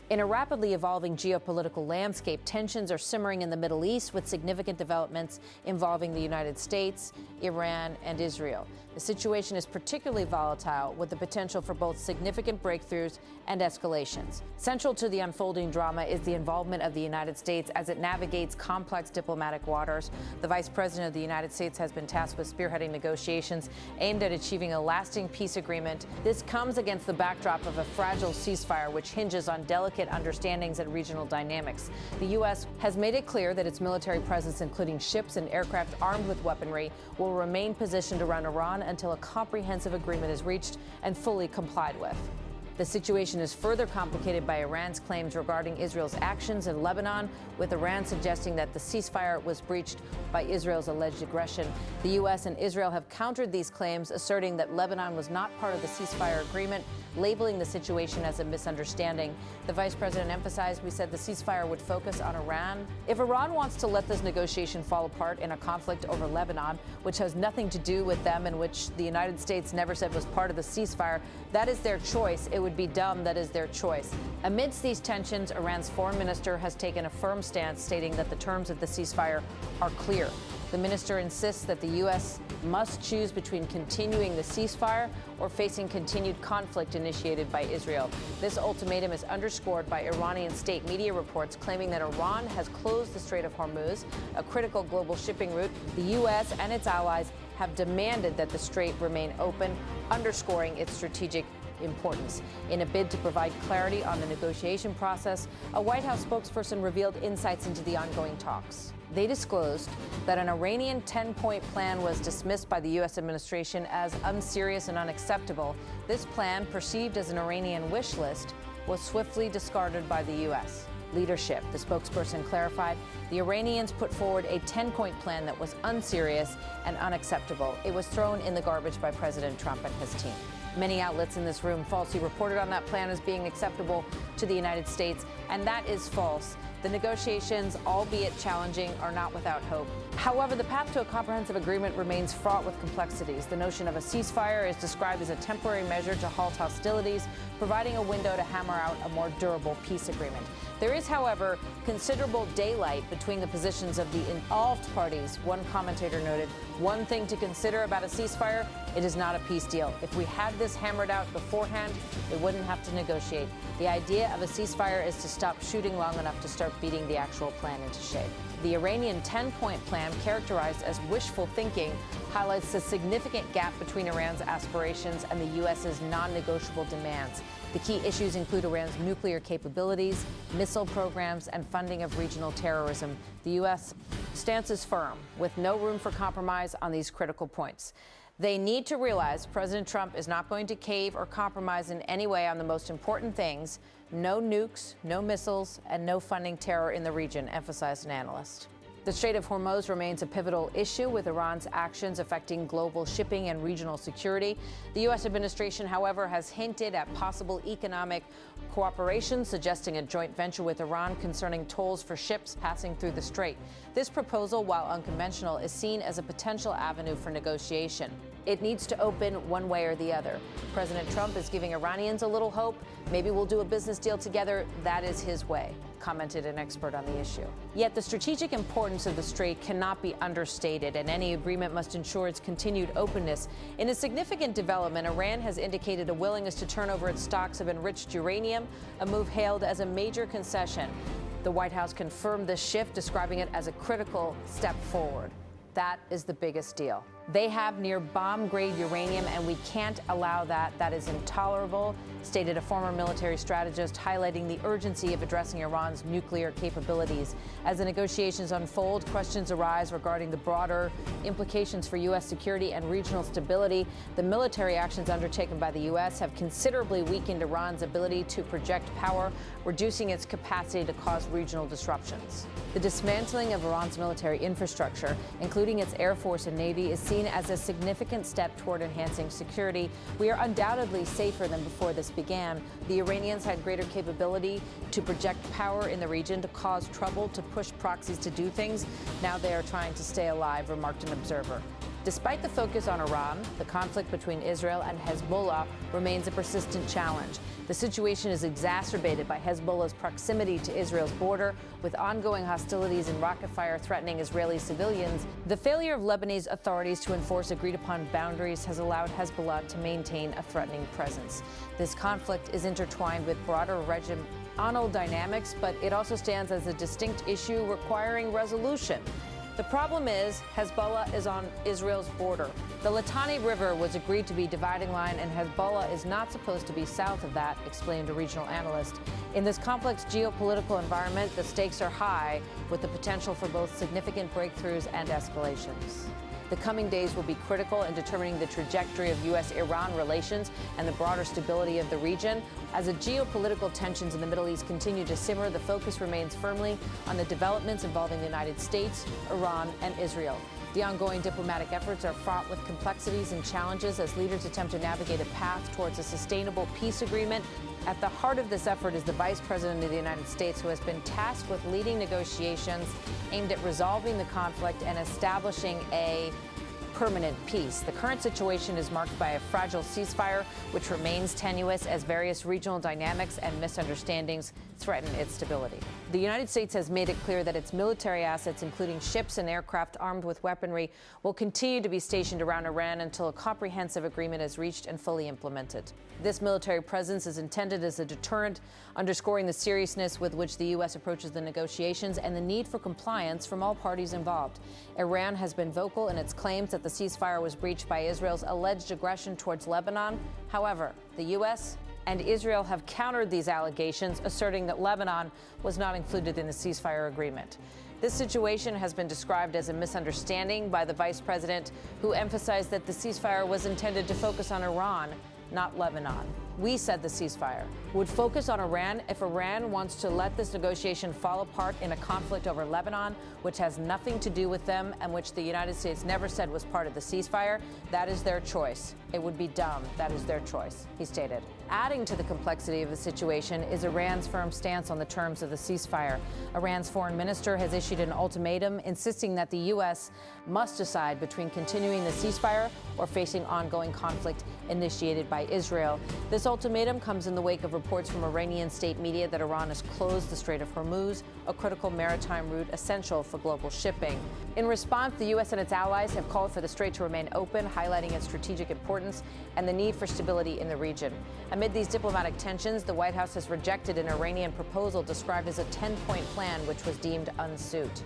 In a rapidly evolving geopolitical landscape, tensions are simmering in the Middle East with significant developments involving the United States, Iran, and Israel. The situation is particularly volatile, with the potential for both significant breakthroughs and escalations. Central to the unfolding drama is the involvement of the United States as it navigates complex diplomatic waters. The Vice President of the United States has been tasked with spearheading negotiations aimed at achieving a lasting peace agreement. This comes against the backdrop of a fragile ceasefire, which hinges on delicate understandings and regional dynamics. The U.S. has made it clear that its military presence, including ships and aircraft armed with weaponry, will remain positioned around Iran until a comprehensive agreement is reached and fully complied with. The situation is further complicated by Iran's claims regarding Israel's actions in Lebanon, with Iran suggesting that the ceasefire was breached by Israel's alleged aggression. The U.S. and Israel have countered these claims, asserting that Lebanon was not part of the ceasefire agreement, labeling the situation as a misunderstanding. The vice president emphasized, "We said the ceasefire would focus on Iran." If Iran wants to let this negotiation fall apart in a conflict over Lebanon, which has nothing to do with them and which the United States never said was part of the ceasefire, that is their choice. It would be dumb. That is their choice. Amidst these tensions, Iran's foreign minister has taken a firm stance, stating that the terms of the ceasefire are clear. The minister insists that the U.S. must choose between continuing the ceasefire or facing continued conflict initiated by Israel. This ultimatum is underscored by Iranian state media reports claiming that Iran has closed the Strait of Hormuz, a critical global shipping route. The U.S. and its allies have demanded that the strait remain open, underscoring its strategic importance. In a bid to provide clarity on the negotiation process, a White House spokesperson revealed insights into the ongoing talks. They disclosed that an Iranian 10-point plan was dismissed by the U.S. administration as unserious and unacceptable. This plan, perceived as an Iranian wish list, was swiftly discarded by the U.S. leadership. The spokesperson clarified the Iranians put forward a 10-point plan that was unserious and unacceptable. It was thrown in the garbage by President Trump and his team. Many outlets in this room falsely reported on that plan as being acceptable to the United States, and that is false. The negotiations, albeit challenging, are not without hope. However, the path to a comprehensive agreement remains fraught with complexities. The notion of a ceasefire is described as a temporary measure to halt hostilities, providing a window to hammer out a more durable peace agreement. There is, however, considerable daylight between the positions of the involved parties. One commentator noted, "One thing to consider about a ceasefire, it is not a peace deal. If we had this hammered out beforehand, we wouldn't have to negotiate. The idea of a ceasefire is to stop shooting long enough to start beating the actual plan into shape." The Iranian 10-point plan, characterized as wishful thinking, highlights the significant gap between Iran's aspirations and the U.S.'s non-negotiable demands. The key issues include Iran's nuclear capabilities, missile programs, and funding of regional terrorism. The U.S. stance is firm, with no room for compromise on these critical points. They need to realize President Trump is not going to cave or compromise in any way on the most important things: no nukes, no missiles, and no funding terror in the region, emphasized an analyst. The Strait of Hormuz remains a pivotal issue, with Iran's actions affecting global shipping and regional security. The U.S. administration, however, has hinted at possible economic cooperation, suggesting a joint venture with Iran concerning tolls for ships passing through the strait. This proposal, while unconventional, is seen as a potential avenue for negotiation. It needs to open one way or the other. President Trump is giving Iranians a little hope. Maybe we'll do a business deal together. That is his way, commented an expert on the issue. Yet the strategic importance of the strait cannot be understated, and any agreement must ensure its continued openness. In a significant development, Iran has indicated a willingness to turn over its stocks of enriched uranium, a move hailed as a major concession. The White House confirmed this shift, describing it as a critical step forward. That is the biggest deal. They have near bomb-grade uranium, and we can't allow that. That is intolerable, stated a former military strategist, highlighting the urgency of addressing Iran's nuclear capabilities. As the negotiations unfold, questions arise regarding the broader implications for U.S. security and regional stability. The military actions undertaken by the U.S. have considerably weakened Iran's ability to project power, reducing its capacity to cause regional disruptions. The dismantling of Iran's military infrastructure, including its Air Force and Navy, is seen as a significant step toward enhancing security. We are undoubtedly safer than before this began. The Iranians had greater capability to project power in the region, to cause trouble, to push proxies to do things. Now they are trying to stay alive, remarked an observer. Despite the focus on Iran, the conflict between Israel and Hezbollah remains a persistent challenge. The situation is exacerbated by Hezbollah's proximity to Israel's border, with ongoing hostilities and rocket fire threatening Israeli civilians. The failure of Lebanese authorities to enforce agreed-upon boundaries has allowed Hezbollah to maintain a threatening presence. This conflict is intertwined with broader regional dynamics, but it also stands as a distinct issue requiring resolution. The problem is Hezbollah is on Israel's border. The Litani River was agreed to be dividing line, and Hezbollah is not supposed to be south of that, explained a regional analyst. In this complex geopolitical environment, the stakes are high, with the potential for both significant breakthroughs and escalations. The coming days will be critical in determining the trajectory of U.S.-Iran relations and the broader stability of the region. As the geopolitical tensions in the Middle East continue to simmer, the focus remains firmly on the developments involving the United States, Iran, and Israel. The ongoing diplomatic efforts are fraught with complexities and challenges as leaders attempt to navigate a path towards a sustainable peace agreement. At the heart of this effort is the Vice President of the United States, who has been tasked with leading negotiations aimed at resolving the conflict and establishing a permanent peace. The current situation is marked by a fragile ceasefire, which remains tenuous as various regional dynamics and misunderstandings threaten its stability. The United States has made it clear that its military assets, including ships and aircraft armed with weaponry, will continue to be stationed around Iran until a comprehensive agreement is reached and fully implemented. This military presence is intended as a deterrent, underscoring the seriousness with which the U.S. approaches the negotiations and the need for compliance from all parties involved. Iran has been vocal in its claims that the ceasefire was breached by Israel's alleged aggression towards Lebanon. However, the U.S. and Israel have countered these allegations, asserting that Lebanon was not included in the ceasefire agreement. This situation has been described as a misunderstanding by the vice president, who emphasized that the ceasefire was intended to focus on Iran, not Lebanon. We said the ceasefire would focus on Iran if Iran wants to let this negotiation fall apart in a conflict over Lebanon, which has nothing to do with them and which the United States never said was part of the ceasefire. That is their choice. It would be dumb. That is their choice, he stated. Adding to the complexity of the situation is Iran's firm stance on the terms of the ceasefire. Iran's foreign minister has issued an ultimatum insisting that the U.S. must decide between continuing the ceasefire or facing ongoing conflict initiated by Israel. This ultimatum comes in the wake of reports from Iranian state media that Iran has closed the Strait of Hormuz, a critical maritime route essential for global shipping. In response, the U.S. and its allies have called for the strait to remain open, highlighting its strategic importance and the need for stability in the region. Amid these diplomatic tensions, the White House has rejected an Iranian proposal described as a 10-point plan, which was deemed unsuitable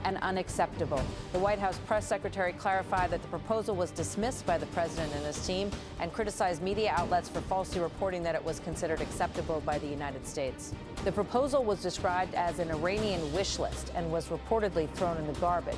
and unacceptable. The White House press secretary clarified that the proposal was dismissed by the president and his team and criticized media outlets for falsely reporting that it was considered acceptable by the United States. The proposal was described as an Iranian wish list and was reportedly thrown in the garbage.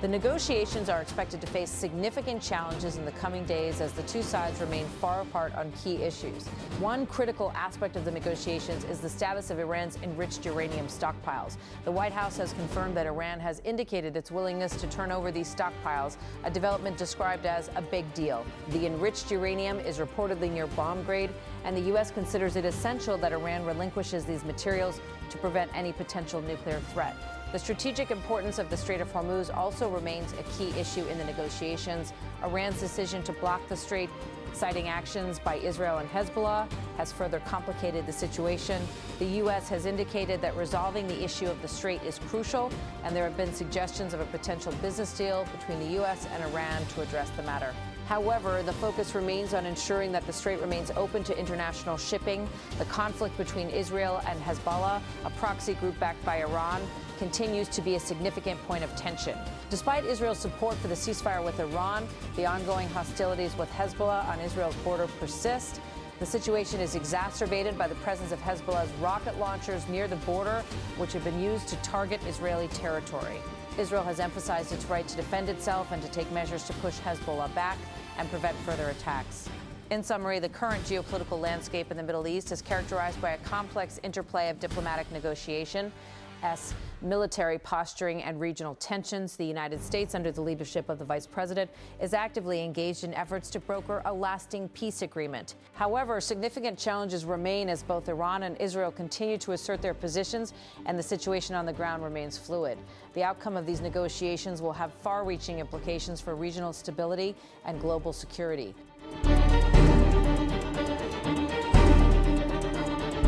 The negotiations are expected to face significant challenges in the coming days as the two sides remain far apart on key issues. One critical aspect of the negotiations is the status of Iran's enriched uranium stockpiles. The White House has confirmed that Iran has indicated its willingness to turn over these stockpiles, a development described as a big deal. The enriched uranium is reportedly near bomb grade, and the U.S. considers it essential that Iran relinquishes these materials to prevent any potential nuclear threat. The strategic importance of the Strait of Hormuz also remains a key issue in the negotiations. Iran's decision to block the strait, citing actions by Israel and Hezbollah, has further complicated the situation. The U.S. has indicated that resolving the issue of the strait is crucial, and there have been suggestions of a potential business deal between the U.S. and Iran to address the matter. However, the focus remains on ensuring that the strait remains open to international shipping. The conflict between Israel and Hezbollah, a proxy group backed by Iran, continues to be a significant point of tension. Despite Israel's support for the ceasefire with Iran, the ongoing hostilities with Hezbollah on Israel's border persist. The situation is exacerbated by the presence of Hezbollah's rocket launchers near the border, which have been used to target Israeli territory. Israel has emphasized its right to defend itself and to take measures to push Hezbollah back and prevent further attacks. In summary, the current geopolitical landscape in the Middle East is characterized by a complex interplay of diplomatic negotiation, U.S. military posturing and regional tensions. The United States, under the leadership of the Vice President, is actively engaged in efforts to broker a lasting peace agreement. However, significant challenges remain as both Iran and Israel continue to assert their positions, and the situation on the ground remains fluid. The outcome of these negotiations will have far-reaching implications for regional stability and global security.